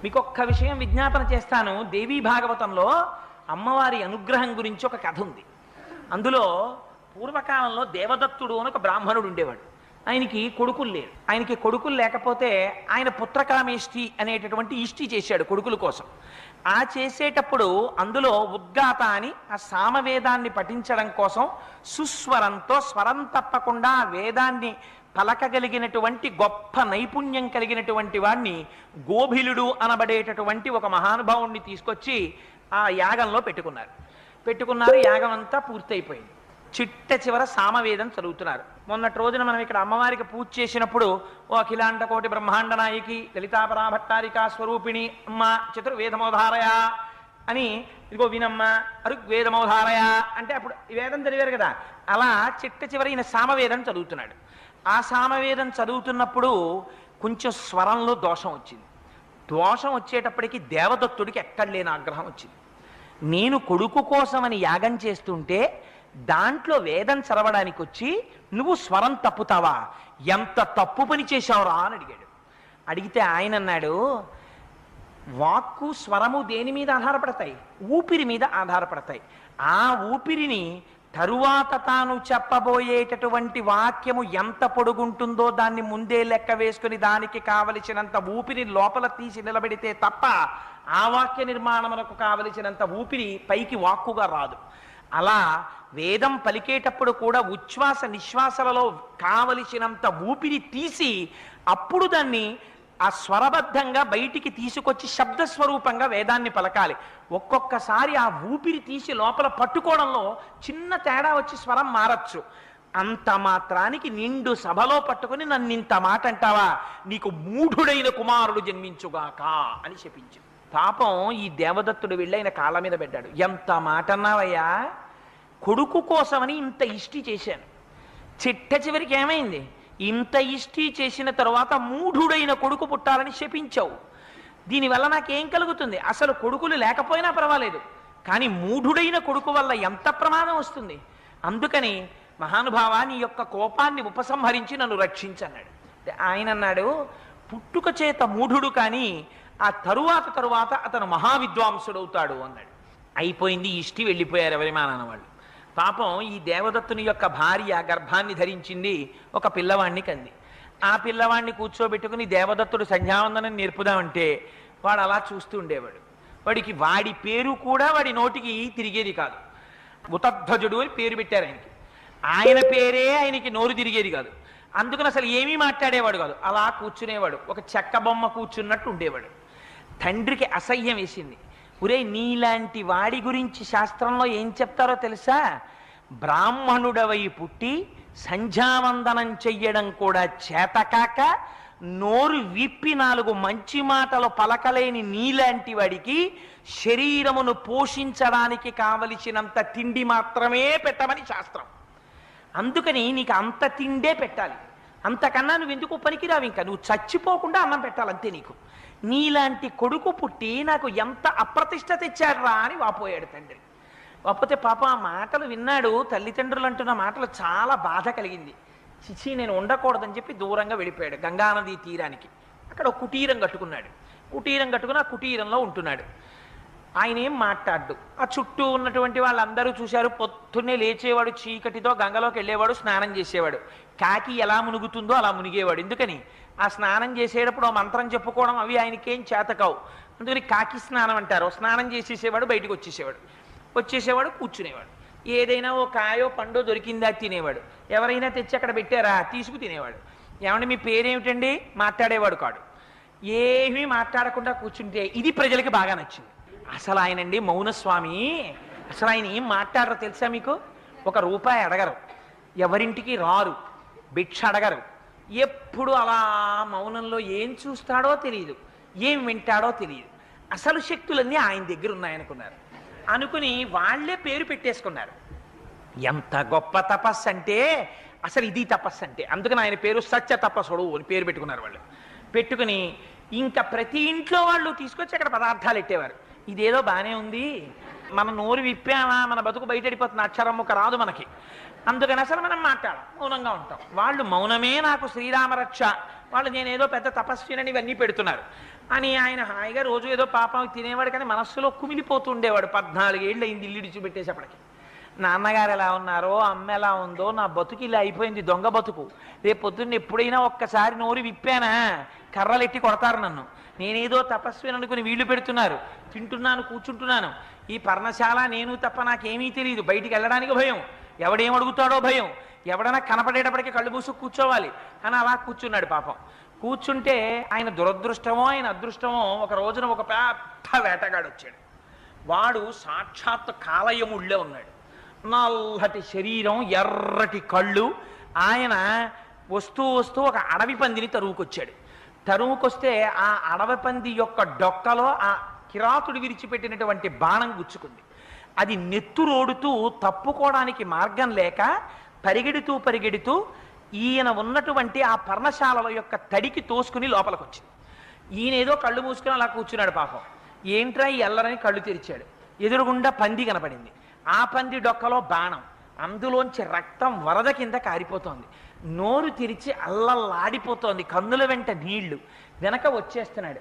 మీకు ఒక్క విషయం విజ్ఞాపన చేస్తాను. దేవీ భాగవతంలో అమ్మవారి అనుగ్రహం గురించి ఒక కథ ఉంది. అందులో పూర్వకాలంలో దేవదత్తుడు అని ఒక బ్రాహ్మణుడు ఉండేవాడు. ఆయనకి కొడుకులు లేరు. ఆయనకి కొడుకులు లేకపోతే ఆయన పుత్రకామేష్టి అనేటటువంటి ఇష్టి చేశాడు కొడుకుల కోసం. ఆ చేసేటప్పుడు అందులో ఉద్గాత అని ఆ సామవేదాన్ని పఠించడం కోసం సుస్వరంతో స్వరం తప్పకుండా ఆ వేదాన్ని పలకగలిగినటువంటి గొప్ప నైపుణ్యం కలిగినటువంటి వాడిని గోభిలుడు అనబడేటటువంటి ఒక మహానుభావుణ్ణి తీసుకొచ్చి ఆ యాగంలో పెట్టుకున్నారు. యాగం అంతా పూర్తయిపోయింది. చిట్ట చివర సామవేదం చదువుతున్నారు. మొన్నటి రోజున మనం ఇక్కడ అమ్మవారికి పూజ చేసినప్పుడు ఓ అఖిలాండ కోటి బ్రహ్మాండ నాయకి లలితాపరాభట్టారికా స్వరూపిణి అమ్మ చతుర్వేదమోధారయ అని, ఇదిగో వినమ్మ అరుగ్వేదమోధారయ అంటే అప్పుడు వేదం చదివారు కదా. అలా చిట్ట చివరి ఈయన సామవేదం చదువుతున్నాడు. ఆ సామవేదం చదువుతున్నప్పుడు కొంచెం స్వరంలో దోషం వచ్చింది. దోషం వచ్చేటప్పటికి దేవదత్తుడికి ఎక్కడ లేని ఆగ్రహం వచ్చింది. నేను కొడుకు కోసమని యాగం చేస్తుంటే దాంట్లో వేదం చదవడానికి వచ్చి నువ్వు స్వరం తప్పుతావా, ఎంత తప్పు పని చేశావురా అని అడిగాడు. అడిగితే ఆయన అన్నాడు, వాక్కు స్వరము దేని మీద ఆధారపడతాయి? ఊపిరి మీద ఆధారపడతాయి. ఆ ఊపిరిని తరువాత తాను చెప్పబోయేటటువంటి వాక్యము ఎంత పొడుగుంటుందో దాన్ని ముందే లెక్క వేసుకుని దానికి కావలసినంత ఊపిరి లోపల తీసి నిలబెడితే తప్ప ఆ వాక్య నిర్మాణమునకు కావలసినంత ఊపిరి పైకి వాక్కుగా రాదు. అలా వేదం పలికేటప్పుడు కూడా ఉచ్ఛ్వాస నిశ్వాసలలో కావలసినంత ఊపిరి తీసి అప్పుడు దాన్ని ఆ స్వరబద్ధంగా బయటికి తీసుకొచ్చి శబ్దస్వరూపంగా వేదాన్ని పలకాలి. ఒక్కొక్కసారి ఆ ఊపిరి తీసి లోపల పట్టుకోవడంలో చిన్న తేడా వచ్చి స్వరం మారచ్చు. అంత మాత్రానికి నిండు సభలో పట్టుకుని నన్ను ఇంత మాట అంటావా, నీకు మూఢుడైన కుమారుడు జన్మించుగాక అని చెప్పించు. పాపం ఈ దేవదత్తుడు వెళ్ళి ఆయన కాళ్ళ మీద పెట్టాడు. ఎంత మాట అన్నావయ్యా, కొడుకు కోసమని ఇంత ఇష్టి చేశాను. చిట్ట చివరికి ఏమైంది, ఇంత ఇష్టి చేసిన తరువాత మూఢుడైన కొడుకు పుట్టాలని శపించావు. దీనివల్ల నాకేం కలుగుతుంది? అసలు కొడుకులు లేకపోయినా పర్వాలేదు, కానీ మూఢుడైన కొడుకు వల్ల ఎంత ప్రమాదం వస్తుంది. అందుకని మహానుభావ నీ యొక్క కోపాన్ని ఉపసంహరించి నన్ను రక్షించన్నాడు. ఆయన అన్నాడు, పుట్టుక చేత మూఢుడు కానీ ఆ తరువాత అతను మహావిద్వాంసుడవుతాడు అన్నాడు. అయిపోయింది, ఇష్టి వెళ్ళిపోయారు ఎవరి మానాన వాళ్ళు. పాపం ఈ దేవదత్తుని యొక్క భార్య గర్భాన్ని ధరించింది, ఒక పిల్లవాడిని కంది. ఆ పిల్లవాడిని కూర్చోబెట్టుకుని దేవదత్తుడు సంధ్యావందనం నేర్పుదామంటే వాడు అలా చూస్తూ ఉండేవాడు. వాడి పేరు కూడా వాడి నోటికి తిరిగేది కాదు. ఉతధ్వజుడు అని పేరు పెట్టారు ఆయనకి. ఆయన పేరే ఆయనకి నోరు తిరిగేది కాదు. అందుకని అసలు ఏమీ మాట్లాడేవాడు కాదు. అలా కూర్చునేవాడు, ఒక చెక్క బొమ్మ కూర్చున్నట్టు ఉండేవాడు. తండ్రికి అసహ్యం వేసింది. ఒరే, నీలాంటి వాడి గురించి శాస్త్రంలో ఏం చెప్తారో తెలుసా? బ్రాహ్మణుడవై పుట్టి సంధ్యావందనం చెయ్యడం కూడా చేతకాక నోరు విప్పి 4 మంచి మాటలు పలకలేని నీలాంటి వాడికి శరీరమును పోషించడానికి కావలసినంత తిండి మాత్రమే పెట్టమని శాస్త్రం. అందుకని నీకు అంత తిండే పెట్టాలి, అంతకన్నా నువ్వు ఎందుకు పనికిరావు, ఇంకా నువ్వు చచ్చిపోకుండా అన్నం పెట్టాలి అంతే నీకు. నీలాంటి కొడుకు పుట్టి నాకు ఎంత అప్రతిష్ట తెచ్చాడ్రా అని వాపోయాడు తండ్రి. వాపోతే పాప ఆ మాటలు విన్నాడు. తల్లిదండ్రులు అంటున్న మాటలు చాలా బాధ కలిగింది. చిచి, నేను ఉండకూడదని చెప్పి దూరంగా వెళ్ళిపోయాడు గంగానదీ తీరానికి. అక్కడ ఒక కుటీరం కట్టుకున్నాడు. కుటీరం కట్టుకుని ఆ కుటీరంలో ఉంటున్నాడు. ఆయన ఏం మాట్లాడ్డు. ఆ చుట్టూ ఉన్నటువంటి వాళ్ళందరూ చూశారు. పొద్దున్నే లేచేవాడు, చీకటితో గంగలోకి వెళ్ళేవాడు, స్నానం చేసేవాడు. కాకి ఎలా మునుగుతుందో అలా మునిగేవాడు. ఎందుకని? ఆ స్నానం చేసేటప్పుడు ఆ మంత్రం చెప్పుకోవడం అవి ఆయనకేం చేతకావు. అందుకని కాకి స్నానం అంటారు. స్నానం చేసేసేవాడు, బయటకు వచ్చేసేవాడు, కూర్చునేవాడు. ఏదైనా ఓ కాయో పండో దొరికిందా తినేవాడు. ఎవరైనా తెచ్చి అక్కడ పెట్టారా తీసుకు తినేవాడు. ఏమంటే మీ పేరేమిటండి మాట్లాడేవాడు కాడు. ఏమీ మాట్లాడకుండా కూర్చుంటే ఇది ప్రజలకి బాగా నచ్చింది. అసలు ఆయనండి మౌనస్వామి. అసలు ఆయన ఏం మాట్లాడరు తెలుసా మీకు? 1 రూపాయి అడగరు, ఎవరింటికి రారు, భిక్ష అడగరు. ఎప్పుడు అలా మౌనంలో ఏం చూస్తాడో తెలియదు, ఏం వింటాడో తెలియదు. అసలు శక్తులన్నీ ఆయన దగ్గర ఉన్నాయనుకున్నారు. అనుకుని వాళ్లే పేరు పెట్టేసుకున్నారు. ఎంత గొప్ప తపస్సు అంటే అసలు ఇది తపస్సు అంటే. అందుకని ఆయన పేరు సత్య తపస్సుడు అని పేరు పెట్టుకున్నారు వాళ్ళు. పెట్టుకుని ఇంకా ప్రతి ఇంట్లో వాళ్ళు తీసుకొచ్చి అక్కడ పదార్థాలు పెట్టేవారు. ఇదేదో బాగానే ఉంది, మన నోరు విప్పామా మన బతుకు బయటడిపోతుంది, అక్షరం ముక్క రాదు మనకి. అందుకని అసలు మనం మాట్లాడాం, మౌనంగా ఉంటాం. వాళ్ళు మౌనమే నాకు శ్రీరామరక్ష, వాళ్ళు నేనేదో పెద్ద తపస్వినని ఇవన్నీ పెడుతున్నారు. అని ఆయన హాయిగా రోజు ఏదో పాపం తినేవాడు, కానీ మనస్సులో కుమిలిపోతూ ఉండేవాడు. 14 ఏళ్ళు అయింది ఇల్లు విడిచిపెట్టేసేపటికి. నాన్నగారు ఎలా ఉన్నారో, అమ్మ ఎలా ఉందో, నా బతుకు ఇలా అయిపోయింది, దొంగ బతుకు. రేపు పొద్దున్న ఎప్పుడైనా ఒక్కసారి నోరు విప్పానా కర్రలెట్టి కొడతారు నన్ను. నేనేదో తపస్విని అనుకుని వీళ్ళు పెడుతున్నారు, తింటున్నాను, కూర్చుంటున్నాను. ఈ పర్ణశాల నేను తప్ప నాకేమీ తెలియదు. బయటికి వెళ్ళడానికి భయం, ఎవడేం అడుగుతాడో భయం, ఎవడన్నా కనపడేటప్పటికీ కళ్ళు మూసుకు కూర్చోవాలి అని అలా కూర్చున్నాడు పాపం. కూర్చుంటే ఆయన దురదృష్టమో ఆయన అదృష్టమో ఒక రోజున ఒక పెద్ద వేటగాడు వచ్చాడు. వాడు సాక్షాత్ కాలయముళ్ళే ఉన్నాడు. నల్లటి శరీరం, ఎర్రటి కళ్ళు. ఆయన వస్తూ వస్తూ ఒక అడవి పందిని తరువుకొచ్చాడు. తరువుకొస్తే ఆ అడవి పంది యొక్క డొక్కలో ఆ కిరాతుడు విరిచిపెట్టినటువంటి బాణం గుచ్చుకుంది. అది నెత్తురోడుతూ తప్పుకోవడానికి మార్గం లేక పరిగెడుతూ పరిగెడుతూ ఈయన ఉన్నటువంటి ఆ పర్ణశాలల యొక్క తడికి తోసుకుని లోపలికి వచ్చింది. ఈయన ఏదో కళ్ళు మూసుకుని అలా కూర్చున్నాడు పాపం. ఏంట్రా ఈ ఎల్లరని కళ్ళు తెరిచాడు. ఎదురుగుండా పంది కనపడింది. ఆ పంది డొక్కలో బాణం, అందులోంచి రక్తం వరద కింద కారిపోతోంది. నోరు తెరిచి అల్లల్లాడిపోతోంది, కన్నుల వెంట నీళ్లు. వెనక వచ్చేస్తున్నాడు.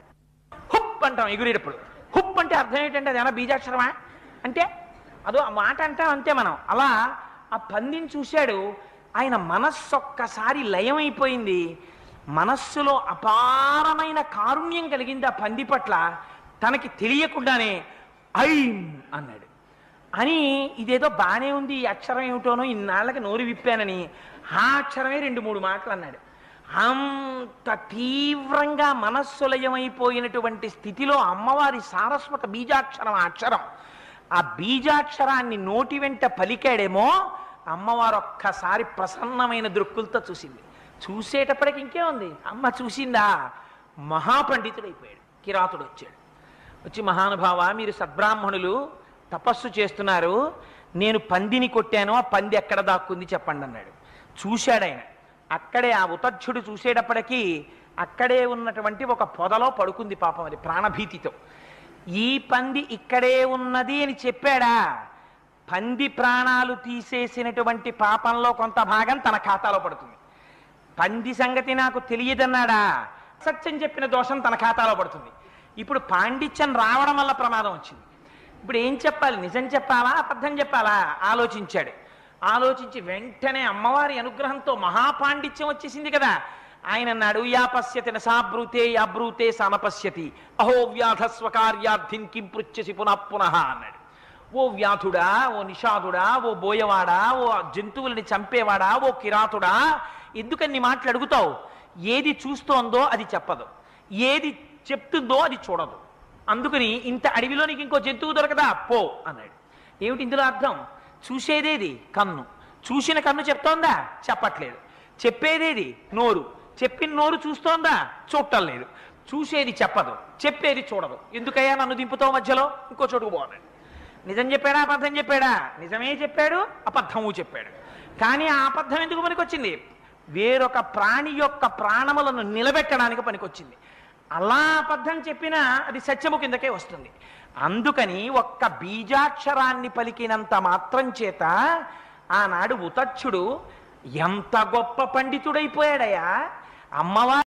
హుప్ అంటాం ఎగురేటప్పుడు. హుప్ అంటే అర్థం ఏంటంటే అది ఏమైనా బీజాక్షరమా అంటే అదో ఆ మాట అంటాం అంతే మనం. అలా ఆ పందిని చూశాడు. ఆయన మనస్సు ఒక్కసారి లయమైపోయింది. మనస్సులో అపారమైన కారుణ్యం కలిగింది ఆ పంది పట్ల. తనకి తెలియకుండానే ఐం అన్నాడు. అని ఇదేదో బాగానే ఉంది, ఈ అక్షరం ఏమిటోనో, ఇన్నాళ్ళకి నోరు విప్పానని ఆ అక్షరమే 2-3 మాటలు అన్నాడు. అంత తీవ్రంగా మనస్సులయమైపోయినటువంటి స్థితిలో అమ్మవారి సారస్వత బీజాక్షరం ఆ అక్షరం. ఆ బీజాక్షరాన్ని నోటి వెంట పలికాడేమో, అమ్మవారు ఒక్కసారి ప్రసన్నమైన దృక్కులతో చూసింది. చూసేటప్పటికి ఇంకేముంది, అమ్మ చూసిందా, మహాపండితుడైపోయాడు. కిరాతుడు వచ్చాడు. వచ్చి, మహానుభావ, మీరు సద్బ్రాహ్మణులు తపస్సు చేస్తున్నారు, నేను పందిని కొట్టాను, ఆ పంది ఎక్కడ దాక్కుంది చెప్పండి అన్నాడు. చూశాడు ఆయన. అక్కడే ఆ ఉతచ్చుడు చూసేటప్పటికీ అక్కడే ఉన్నటువంటి ఒక పొదలో పడుకుంది పాపం, అది ప్రాణభీతితో. ఈ పంది ఇక్కడే ఉన్నది అని చెప్పాడా? పంది ప్రాణాలు తీసేసినటువంటి పాపంలో కొంత భాగం తన ఖాతాలో పడుతుంది. పంది సంగతి నాకు తెలియదన్నాడా? సత్యం చెప్పిన దోషం తన ఖాతాలో పడుతుంది. ఇప్పుడు పాండిత్యం రావడం వల్ల ప్రమాదం వచ్చింది. ఇప్పుడు ఏం చెప్పాలి, నిజం చెప్పాలా అబద్ధం చెప్పాలా ఆలోచించాడు. ఆలోచించి వెంటనే అమ్మవారి అనుగ్రహంతో మహాపాండిత్యం వచ్చేసింది కదా. ఆయన అన్నాడు, యా పశ్యతి నసాబ్రూతే యాబ్రూతే సానపశ్యతి అహో వ్యాధస్వకార్యార్థిన్ కిం పృచ్ఛసి పునః పునః అన్నాడు. ఓ వ్యాధుడా, ఓ నిషాదుడా, ఓ బోయవాడా, ఓ జంతువులని చంపేవాడా, ఓ కిరాతుడా, ఎందుకన్ని మాటలు అడుగుతావు? ఏది చూస్తోందో అది చెప్పదు, ఏది చెప్తుందో అది చూడదు. అందుకని ఇంత అడవిలో నీకు ఇంకో జంతువు దొరకదా, పో అన్నాడు. ఏమిటి ఇందులో అర్థం? చూసేదేది కన్ను, చూసిన కన్ను చెప్తోందా? చెప్పట్లేదు. చెప్పేదేది నోరు, చెప్పిన నోరు చూస్తోందా? చూడటం లేదు. చూసేది చెప్పదు, చెప్పేది చూడదు. ఎందుకయ్యా నన్ను దింపుతావు మధ్యలో, ఇంకో చోటుకు పోన్నాడు. నిజం చెప్పాడా అబద్ధం చెప్పాడా? నిజమే చెప్పాడు, అబద్ధము చెప్పాడు. కానీ ఆ అబద్ధం ఎందుకు పనికొచ్చింది? వేరొక ప్రాణి యొక్క ప్రాణములను నిలబెట్టడానికి పనికొచ్చింది. అలా అబద్ధం చెప్పినా అది సత్యము కిందకే వస్తుంది. అందుకని ఒక్క బీజాక్షరాన్ని పలికినంత మాత్రం చేత ఆనాడు ఉతచ్చుడు ఎంత గొప్ప పండితుడైపోయాడయా. అమ్మవారి